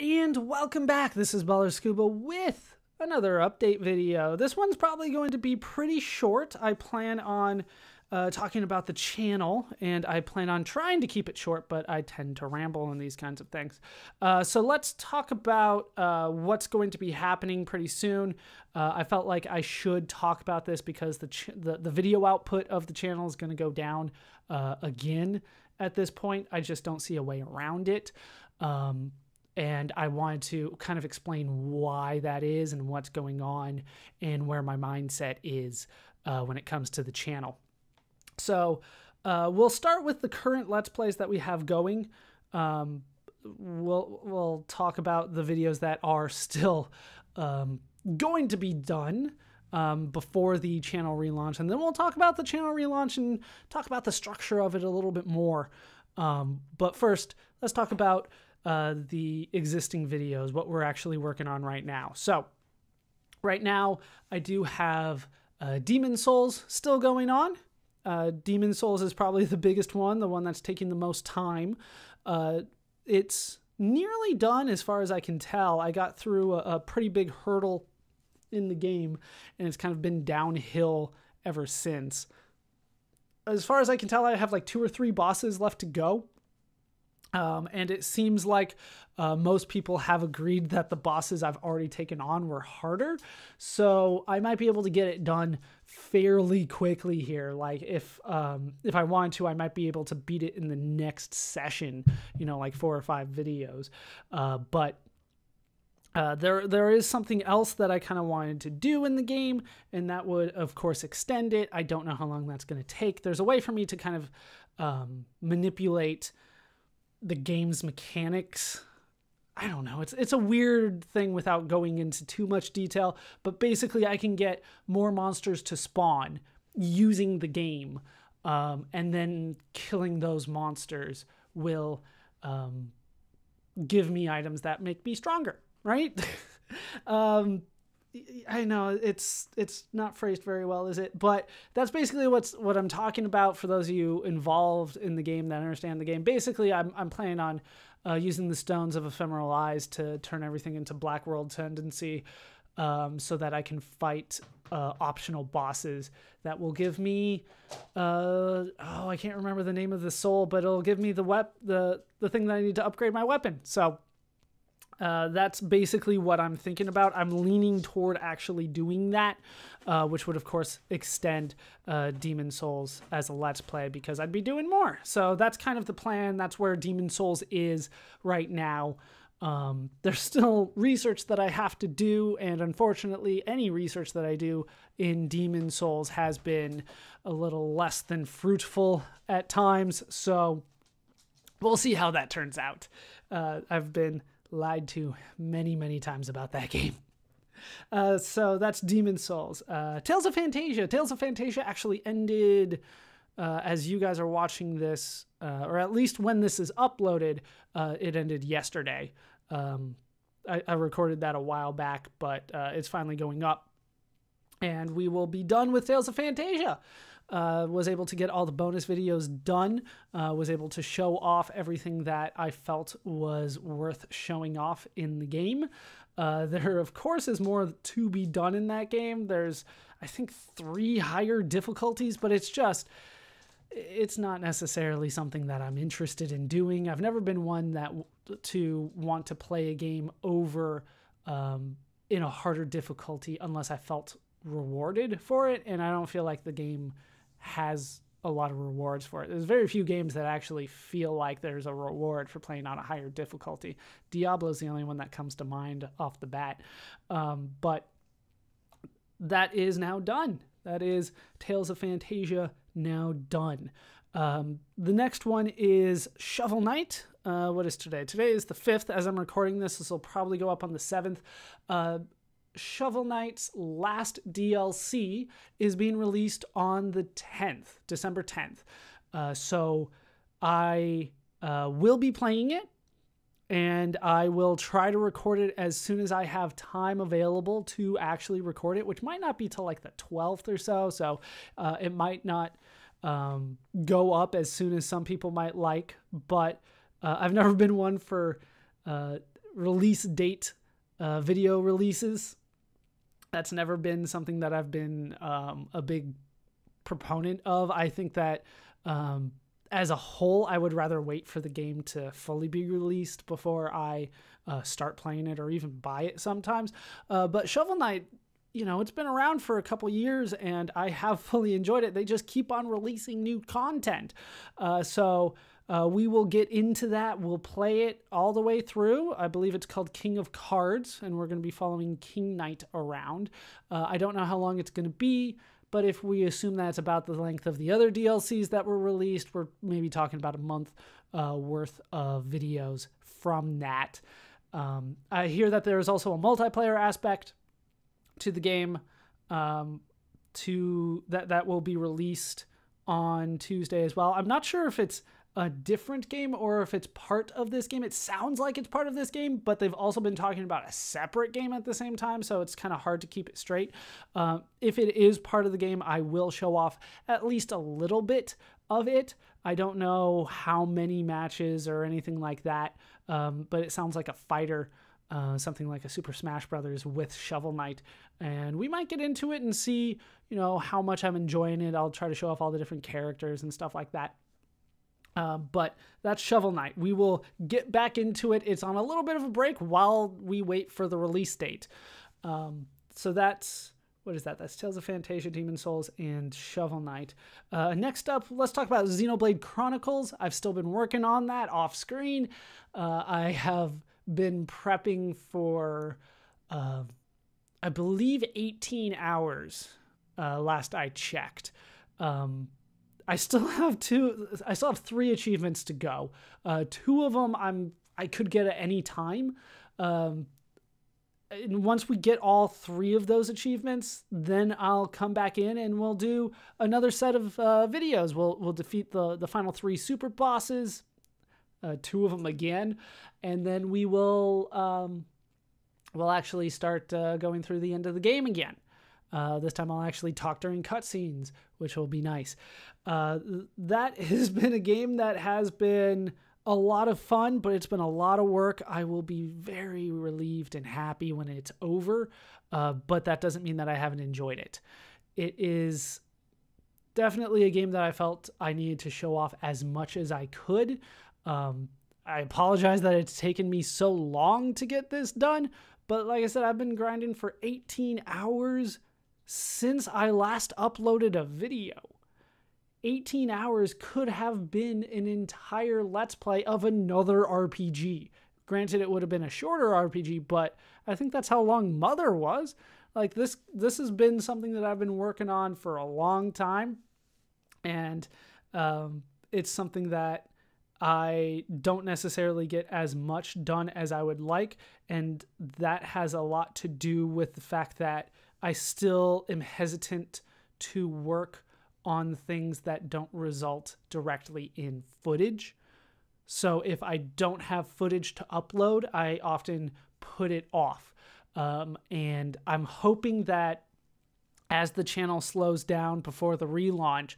And welcome back. This is ballerscuba with another update video. This one's probably going to be pretty short. I plan on talking about the channel, and I plan on trying to keep it short, but I tend to ramble in these kinds of things. So let's talk about what's going to be happening pretty soon. I felt like I should talk about this because the video output of the channel is going to go down again at this point. I just don't see a way around it. And I wanted to kind of explain why that is and what's going on and where my mindset is when it comes to the channel. So we'll start with the current Let's Plays that we have going. We'll talk about the videos that are still going to be done before the channel relaunch. And then we'll talk about the channel relaunch and talk about the structure of it a little bit more. But first, let's talk about the existing videos, what we're actually working on right now. So right now I do have Demon Souls still going on. Demon Souls is probably the biggest one, the one that's taking the most time. It's nearly done as far as I can tell. I got through a pretty big hurdle in the game, and it's kind of been downhill ever since. As far as I can tell, I have like 2 or 3 bosses left to go. And it seems like most people have agreed that the bosses I've already taken on were harder. So I might be able to get it done fairly quickly here. Like if I wanted to, I might be able to beat it in the next session, you know, like 4 or 5 videos. But there is something else that I kind of wanted to do in the game, and that would, of course, extend it. I don't know how long that's going to take. There's a way for me to kind of manipulate the game's mechanics. I don't know. It's a weird thing without going into too much detail, but basically I can get more monsters to spawn using the game, and then killing those monsters will give me items that make me stronger, right? I know it's not phrased very well, is it? But that's basically what I'm talking about for those of you involved in the game that understand the game. Basically, I'm planning on using the Stones of Ephemeral Eyes to turn everything into Black World tendency, so that I can fight optional bosses that will give me I can't remember the name of the soul, but it'll give me the thing that I need to upgrade my weapon. So that's basically what I'm thinking about. I'm leaning toward actually doing that, which would, of course, extend Demon Souls as a Let's Play because I'd be doing more. So that's kind of the plan. That's where Demon Souls is right now. There's still research that I have to do, and unfortunately, any research that I do in Demon Souls has been a little less than fruitful at times. So we'll see how that turns out. I've been lied to many times about that game. So that's Demon Souls. Tales of Fantasia. Tales of Fantasia actually ended as you guys are watching this, or at least when this is uploaded, it ended yesterday. I recorded that a while back, but it's finally going up. And we will be done with Tales of Fantasia. Was able to get all the bonus videos done, was able to show off everything that I felt was worth showing off in the game. There, of course, is more to be done in that game. There's, I think, 3 higher difficulties, but it's not necessarily something that I'm interested in doing. I've never been one that to want to play a game over in a harder difficulty unless I felt rewarded for it, and I don't feel like the game has a lot of rewards for it. There's very few games that actually feel like there's a reward for playing on a higher difficulty. Diablo's the only one that comes to mind off the bat. But that is now done. That is Tales of Fantasia now done. The next one is Shovel Knight. What is today? Today is the 5th. As I'm recording this, this will probably go up on the 7th. Shovel Knight's last DLC is being released on the 10th, December 10th. So I will be playing it, and I will try to record it as soon as I have time available to actually record it, which might not be till like the 12th or so. So it might not go up as soon as some people might like, but I've never been one for release date video releases. That's never been something that I've been a big proponent of. I think that as a whole, I would rather wait for the game to fully be released before I start playing it or even buy it sometimes. But Shovel Knight, it's been around for a couple years and I have fully enjoyed it. They just keep on releasing new content. So we will get into that. We'll play it all the way through. I believe it's called King of Cards, and we're going to be following King Knight around. I don't know how long it's going to be, but if we assume that's about the length of the other DLCs that were released, we're maybe talking about a month worth of videos from that. I hear that there is also a multiplayer aspect to the game that will be released on Tuesday as well. I'm not sure if it's a different game or if it's part of this game. It sounds like it's part of this game, but they've also been talking about a separate game at the same time, so it's kind of hard to keep it straight. If it is part of the game, I will show off at least a little bit of it. I don't know how many matches or anything like that, but it sounds like a fighter, something like a Super Smash Brothers with Shovel Knight, and we might get into it and see, how much I'm enjoying it. I'll try to show off all the different characters and stuff like that. But that's Shovel Knight. We will get back into it. It's on a little bit of a break while we wait for the release date. So that's, what is that? That's Tales of Phantasia, Demon Souls, and Shovel Knight. Next up, let's talk about Xenoblade Chronicles. I've still been working on that off screen. I have been prepping for, I believe 18 hours, last I checked. I still have 3 achievements to go. 2 of them I could get at any time. And once we get all 3 of those achievements, then I'll come back in and we'll do another set of videos. We'll defeat the final 3 super bosses, 2 of them again, and then we'll actually start going through the end of the game again. This time I'll actually talk during cutscenes, which will be nice. That has been a game that has been a lot of fun, but it's been a lot of work. I will be very relieved and happy when it's over, but that doesn't mean that I haven't enjoyed it. It is definitely a game that I felt I needed to show off as much as I could. I apologize that it's taken me so long to get this done, but like I said, I've been grinding for 18 hours since I last uploaded a video. 18 hours could have been an entire Let's Play of another RPG. Granted, it would have been a shorter RPG, but I think that's how long Mother was. Like, this has been something that I've been working on for a long time, and it's something that I don't necessarily get as much done as I would like, and that has a lot to do with the fact that I still am hesitant to work on things that don't result directly in footage. So if I don't have footage to upload, I often put it off. And I'm hoping that as the channel slows down before the relaunch,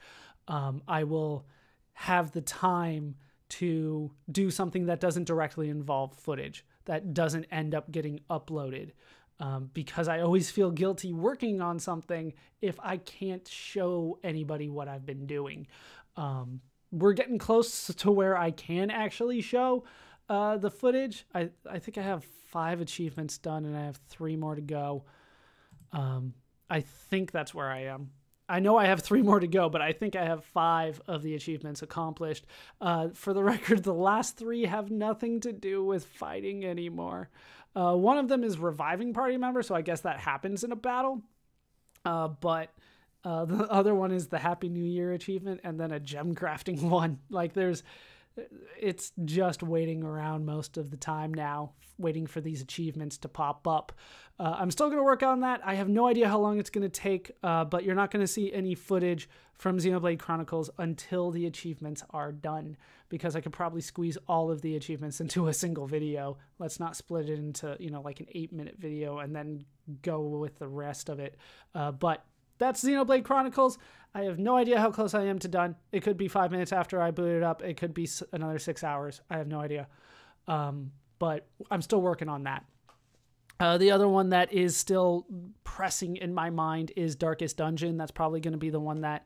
I will have the time to do something that doesn't directly involve footage, that doesn't end up getting uploaded. Because I always feel guilty working on something if I can't show anybody what I've been doing. We're getting close to where I can actually show the footage. I think I have 5 achievements done and I have 3 more to go. I think that's where I am. I know I have 3 more to go, but I think I have 5 of the achievements accomplished. For the record, the last 3 have nothing to do with fighting anymore. One of them is reviving party members, so I guess that happens in a battle. But the other one is the Happy New Year achievement, and then a gem crafting one. Like, it's just waiting around most of the time now, waiting for these achievements to pop up. I'm still going to work on that. I have no idea how long it's going to take, but you're not going to see any footage from Xenoblade Chronicles until the achievements are done, because I could probably squeeze all of the achievements into a single video. Let's not split it into, like an 8-minute video and then go with the rest of it. But that's Xenoblade Chronicles. I have no idea how close I am to done. It could be 5 minutes after I boot it up. It could be another 6 hours. I have no idea. but I'm still working on that. The other one that is still pressing in my mind is Darkest Dungeon. That's probably going to be the one that,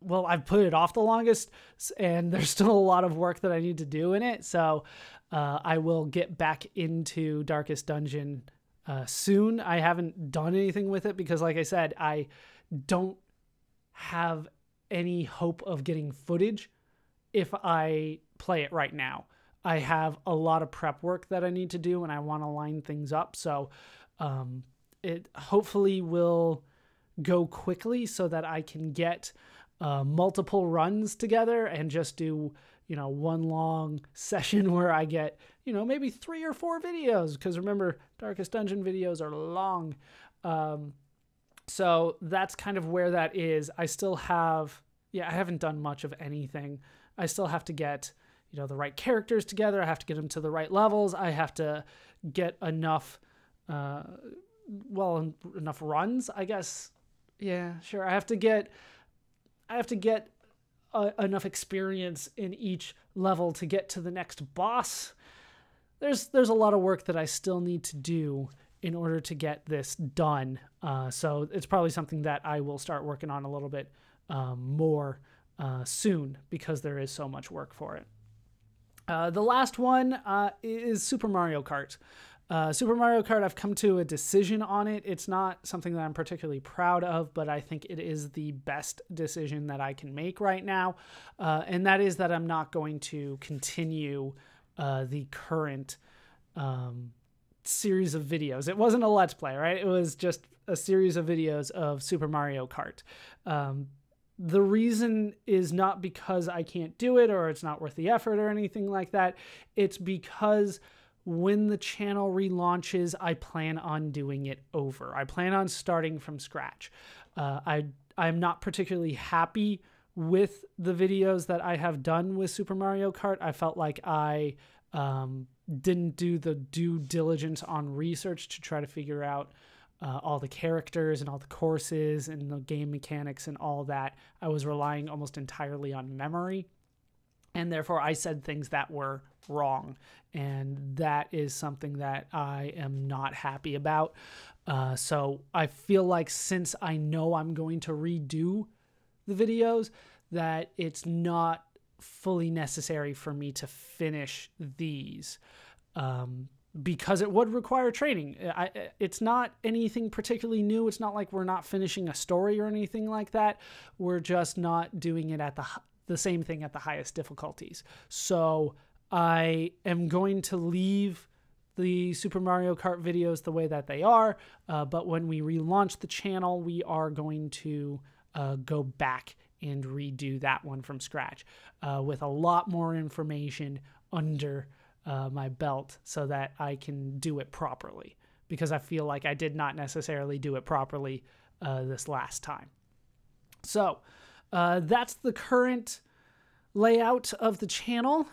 well, I've put it off the longest, and there's still a lot of work that I need to do in it. So I will get back into Darkest Dungeon soon. I haven't done anything with it because, like I said, I don't have any hope of getting footage if I play it right now. I have a lot of prep work that I need to do, and I want to line things up. So it hopefully will go quickly so that I can get multiple runs together and just do, one long session where I get, maybe 3 or 4 videos. Because remember, Darkest Dungeon videos are long. So that's kind of where that is. I still have, I haven't done much of anything. I still have to get, the right characters together. I have to get them to the right levels. I have to get enough, enough runs, I guess. Yeah, sure. I have to get enough experience in each level to get to the next boss. There's a lot of work that I still need to do in order to get this done. So it's probably something that I will start working on a little bit more soon because there is so much work for it. The last one is Super Mario Kart. Super Mario Kart, I've come to a decision on it. It's not something that I'm particularly proud of, but I think it is the best decision that I can make right now. And that is that I'm not going to continue the current series of videos. It wasn't a Let's Play, right? It was just a series of videos of Super Mario Kart. The reason is not because I can't do it or it's not worth the effort or anything like that. It's because when the channel relaunches, I plan on doing it over. I plan on starting from scratch. I'm not particularly happy with the videos that I have done with Super Mario Kart. I felt like I didn't do the due diligence on research to try to figure out all the characters and all the courses and the game mechanics and all that. I was relying almost entirely on memory, and therefore I said things that were wrong, and that is something that I am not happy about. So I feel like since I know I'm going to redo the videos, that it's not fully necessary for me to finish these. Because it would require training. It's not anything particularly new. It's not like we're not finishing a story or anything like that. We're just not doing it at the same thing at the highest difficulties. So I am going to leave the Super Mario Kart videos the way that they are. But when we relaunch the channel, we are going to go back and redo that one from scratch with a lot more information under my belt so that I can do it properly, because I feel like I did not necessarily do it properly this last time. So that's the current layout of the channel.